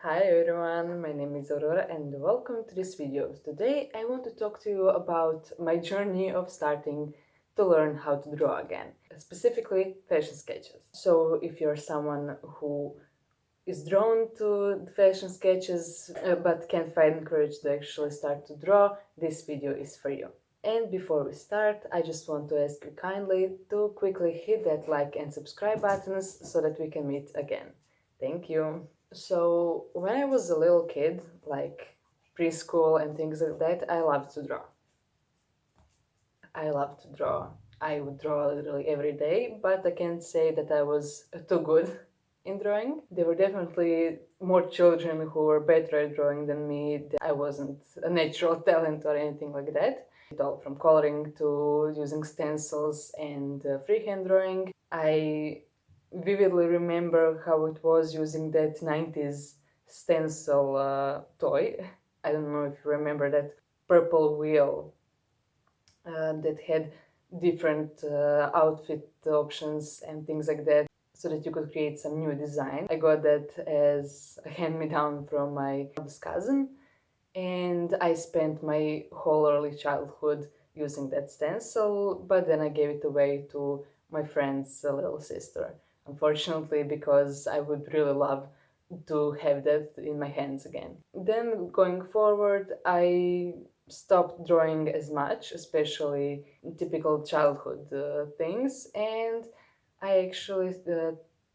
Hi everyone, my name is Aurora and welcome to this video. Today I want to talk to you about my journey of starting to learn how to draw again, specifically fashion sketches. So if you're someone who is drawn to fashion sketches but can't find courage to actually start to draw, this video is for you. And before we start, I just want to ask you kindly to quickly hit that like and subscribe buttons so that we can meet again. Thank you. So when I was a little kid, like preschool and things like that, I loved to draw. I loved to draw. I would draw literally every day, but I can't say that I was too good in drawing. There were definitely more children who were better at drawing than me. I wasn't a natural talent or anything like that. It all from coloring to using stencils and freehand drawing. I vividly remember how it was using that 90s stencil toy. I don't know if you remember that purple wheel that had different outfit options and things like that so that you could create some new design. I got that as a hand-me-down from my oldest cousin, and I spent my whole early childhood using that stencil, but then I gave it away to my friend's little sister, unfortunately, because I would really love to have that in my hands again. Then going forward, I stopped drawing as much, especially typical childhood things, and I actually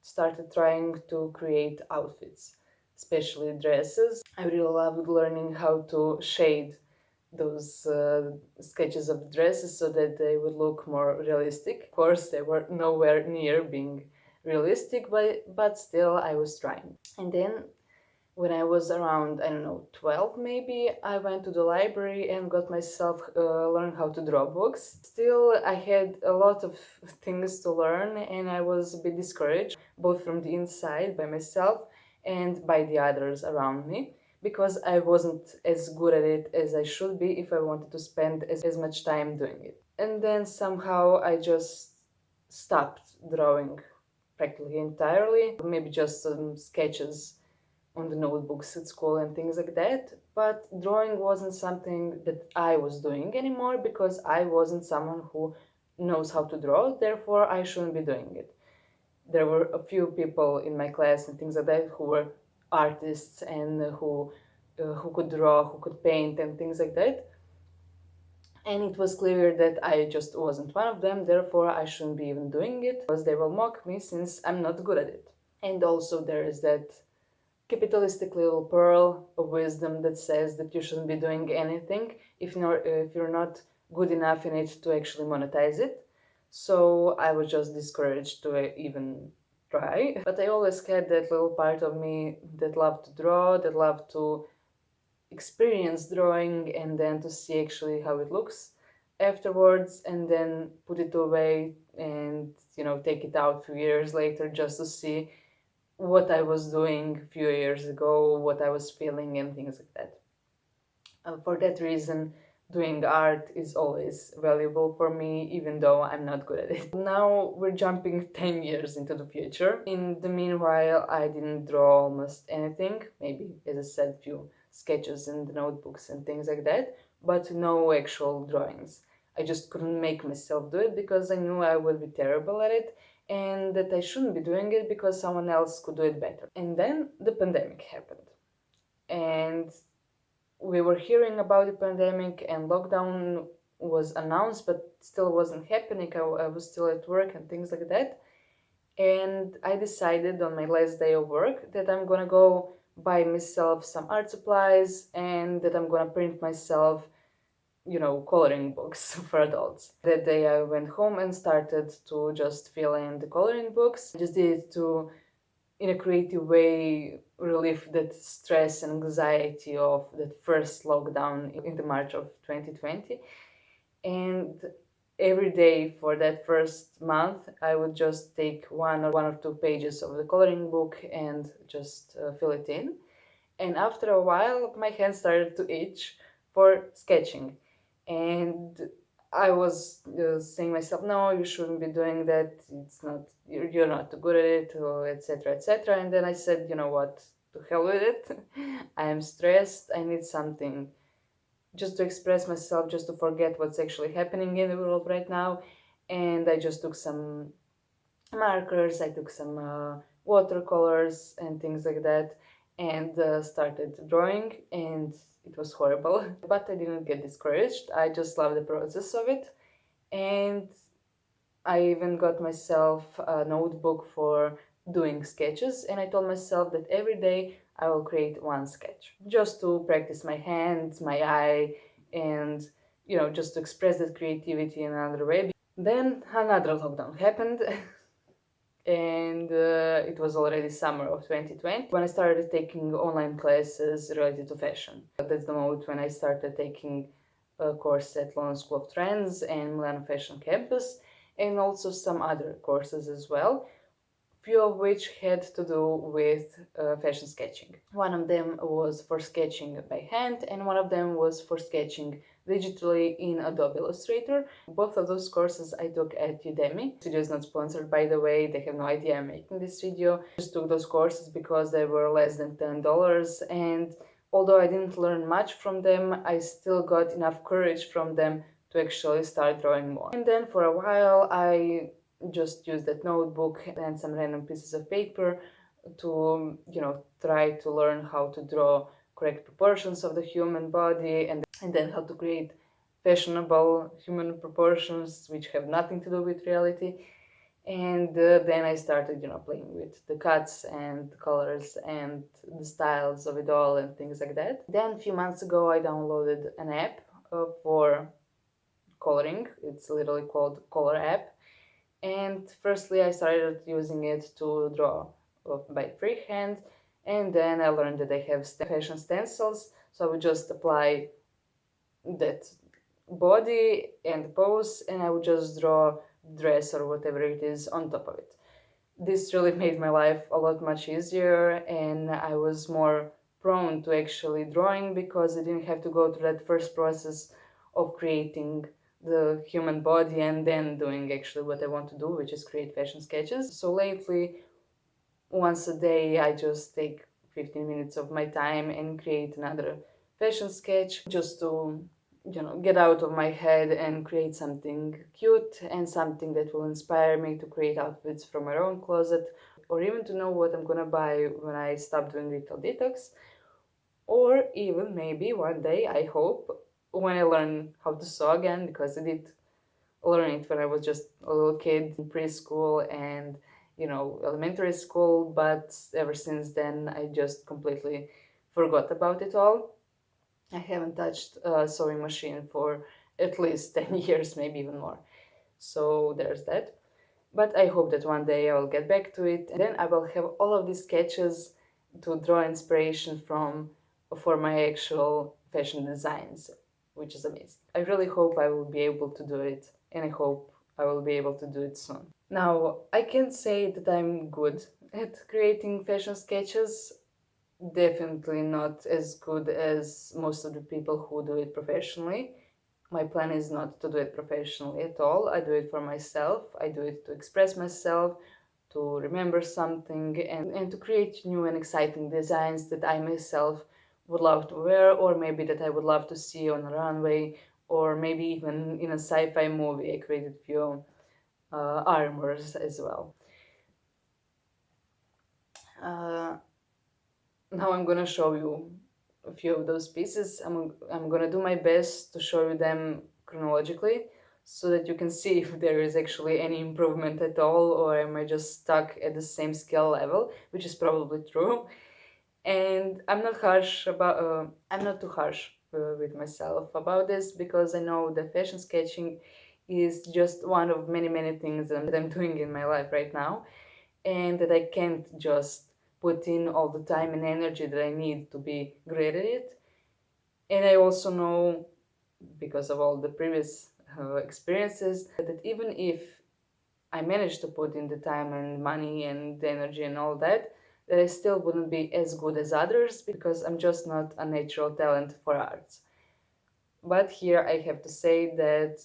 started trying to create outfits, especially dresses. I really loved learning how to shade those sketches of dresses so that they would look more realistic. Of course, they were nowhere near being realistic, but still I was trying. And then when I was around, I don't know, 12 maybe, I went to the library and got myself learn how to draw books. Still, I had a lot of things to learn and I was a bit discouraged, both from the inside by myself and by the others around me, because I wasn't as good at it as I should be if I wanted to spend as much time doing it. And then somehow I just stopped drawing practically entirely, maybe just some sketches on the notebooks at school and things like that. But drawing wasn't something that I was doing anymore because I wasn't someone who knows how to draw, therefore I shouldn't be doing it. There were a few people in my class and things like that who were artists and who could draw, who could paint and things like that. And it was clear that I just wasn't one of them, therefore I shouldn't be even doing it because they will mock me since I'm not good at it. And also there is that capitalistic little pearl of wisdom that says that you shouldn't be doing anything if you're not good enough in it to actually monetize it. So I was just discouraged to even try. But I always had that little part of me that loved to draw, that loved to experience drawing and then to see actually how it looks afterwards and then put it away and take it out a few years later just to see what I was doing a few years ago, what I was feeling, and things like that. For that reason, doing art is always valuable for me, even though I'm not good at it. Now we're jumping 10 years into the future. In the meanwhile, I didn't draw almost anything, maybe, as I said, few sketches in the notebooks and things like that, but no actual drawings. I just couldn't make myself do it because I knew I would be terrible at it and that I shouldn't be doing it because someone else could do it better. And then the pandemic happened. And we were hearing about the pandemic and lockdown was announced but still wasn't happening. I was still at work and things like that. And I decided on my last day of work that I'm gonna go buy myself some art supplies and that I'm gonna print myself coloring books for adults. That day I went home and started to just fill in the coloring books. I just did it to, in a creative way, relieve that stress and anxiety of that first lockdown in the March of 2020. And every day for that first month, I would just take one or two pages of the coloring book and just fill it in. And after a while, my hands started to itch for sketching. And I was saying myself, no, you shouldn't be doing that. It's not, you're not too good at it, etc., etc. And then I said, you know what? to hell with it. I am stressed, I need something just to express myself, just to forget what's actually happening in the world right now. And I just took some markers, I took some watercolors and things like that, and started drawing, and it was horrible. But I didn't get discouraged, I just love the process of it. And I even got myself a notebook for doing sketches, and I told myself that every day I will create one sketch just to practice my hands, my eye, and just to express that creativity in another way. Then another lockdown happened, and it was already summer of 2020 when I started taking online classes related to fashion. That's the moment when I started taking a course at London School of Trends and Milano Fashion Campus, and also some other courses as well, few of which had to do with fashion sketching. One of them was for sketching by hand, and one of them was for sketching digitally in Adobe Illustrator. Both of those courses I took at Udemy. This video is not sponsored, by the way, they have no idea I'm making this video. I just took those courses because they were less than $10, and although I didn't learn much from them, I still got enough courage from them to actually start drawing more. And then for a while I just use that notebook and some random pieces of paper to try to learn how to draw correct proportions of the human body, and then how to create fashionable human proportions which have nothing to do with reality. And then I started playing with the cuts and the colors and the styles of it all and things like that. Then a few months ago I downloaded an app for coloring. It's literally called Color App. And firstly, I started using it to draw by freehand, and then I learned that they have fashion stencils, so I would just apply that body and pose, and I would just draw dress or whatever it is on top of it. This really made my life a lot much easier, and I was more prone to actually drawing because I didn't have to go through that first process of creating the human body and then doing actually what I want to do, which is create fashion sketches. So lately, once a day, I just take 15 minutes of my time and create another fashion sketch just to get out of my head and create something cute and something that will inspire me to create outfits from my own closet, or even to know what I'm gonna buy when I stop doing retail detox, or even maybe one day, I hope, when I learn how to sew again, because I did learn it when I was just a little kid in preschool and elementary school, but ever since then I just completely forgot about it all. I haven't touched a sewing machine for at least 10 years, maybe even more. So there's that. But I hope that one day I will get back to it, and then I will have all of these sketches to draw inspiration from for my actual fashion designs, which is amazing. I really hope I will be able to do it, and I hope I will be able to do it soon. Now, I can't say that I'm good at creating fashion sketches. Definitely not as good as most of the people who do it professionally. My plan is not to do it professionally at all. I do it for myself. I do it to express myself, to remember something, and to create new and exciting designs that I myself would love to wear, or maybe that I would love to see on a runway, or maybe even in a sci-fi movie. I created a few armors as well. Uh, Now I'm gonna show you a few of those pieces. I'm gonna do my best to show you them chronologically so that you can see if there is actually any improvement at all, or am I just stuck at the same skill level, which is probably true. And I'm not too harsh with myself about this, because I know that fashion sketching is just one of many things that I'm doing in my life right now, and that I can't just put in all the time and energy that I need to be great at it. And I also know, because of all the previous experiences, that even if I managed to put in the time and money and the energy and all that, that I still wouldn't be as good as others, because I'm just not a natural talent for arts. But here I have to say that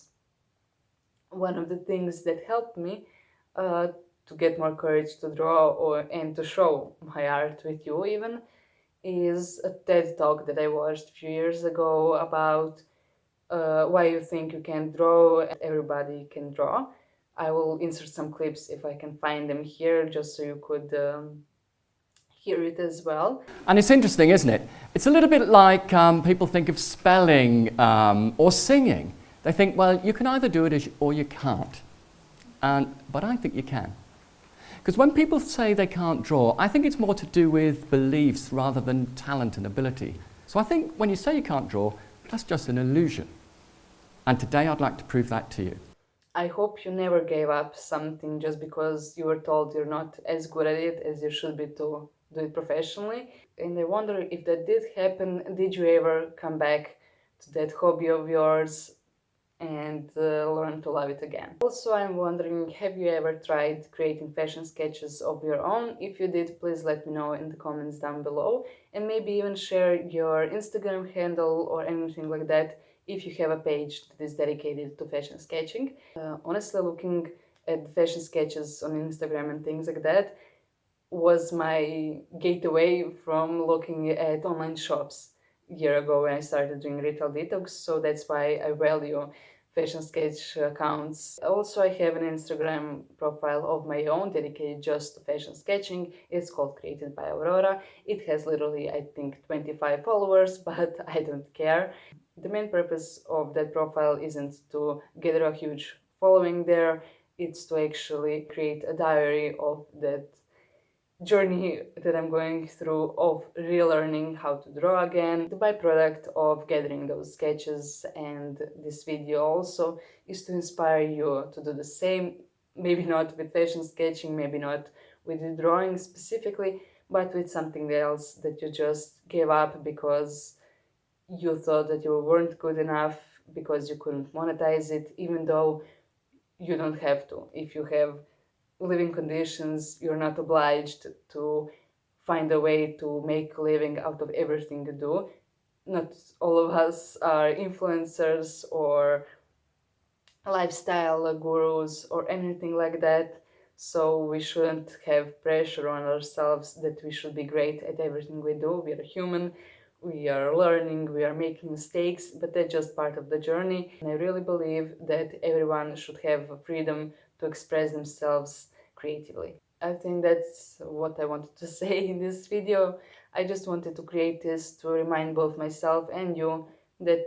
one of the things that helped me uh, to get more courage to draw and to show my art with you even is a TED talk that I watched a few years ago about why you think you can draw and everybody can draw. I will insert some clips if I can find them here, just so you could hear it as well. And it's interesting, isn't it? It's a little bit like people think of spelling or singing. They think, well, you can either do it or you can't. But I think you can. Because when people say they can't draw, I think it's more to do with beliefs rather than talent and ability. So I think when you say you can't draw, that's just an illusion. And today I'd like to prove that to you. I hope you never gave up something just because you were told you're not as good at it as you should be to do it professionally. And I wonder if that did happen, did you ever come back to that hobby of yours and learn to love it again? Also, I'm wondering, have you ever tried creating fashion sketches of your own? If you did, please let me know in the comments down below, and maybe even share your Instagram handle or anything like that if you have a page that is dedicated to fashion sketching. Honestly, looking at fashion sketches on Instagram and things like that was my gateway from looking at online shops a year ago when I started doing retail detox, so that's why I value fashion sketch accounts. Also, I have an Instagram profile of my own dedicated just to fashion sketching. It's called Created by Aurora. It has literally, I think, 25 followers, but I don't care. The main purpose of that profile isn't to gather a huge following there, it's to actually create a diary of that journey that I'm going through of relearning how to draw again. The byproduct of gathering those sketches and this video also is to inspire you to do the same, maybe not with fashion sketching, maybe not with the drawing specifically, but with something else that you just gave up because you thought that you weren't good enough, because you couldn't monetize it, even though you don't have to. If you have living conditions, you're not obliged to find a way to make a living out of everything you do. Not all of us are influencers or lifestyle gurus or anything like that, so we shouldn't have pressure on ourselves that we should be great at everything we do. We are human, we are learning, we are making mistakes, but that's just part of the journey. And I really believe that everyone should have freedom to express themselves creatively. I think that's what I wanted to say in this video. I just wanted to create this to remind both myself and you that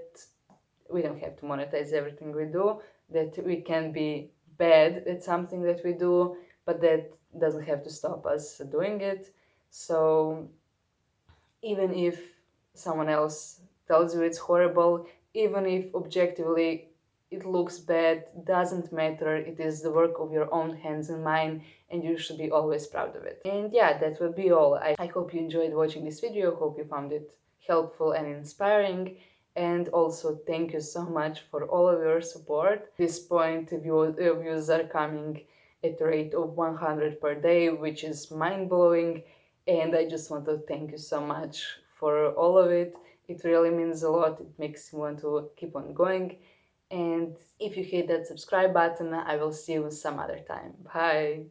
we don't have to monetize everything we do, that we can be bad at something that we do, but that doesn't have to stop us doing it. So even if someone else tells you it's horrible, even if objectively it looks bad, doesn't matter. It is the work of your own hands and mind, and you should be always proud of it. And yeah, that will be all. I hope you enjoyed watching this video. Hope you found it helpful and inspiring. And also thank you so much for all of your support. At this point, views are coming at a rate of 100 per day, which is mind-blowing. And I just want to thank you so much for all of it. It really means a lot. It makes me want to keep on going. And if you hit that subscribe button, I will see you some other time. Bye!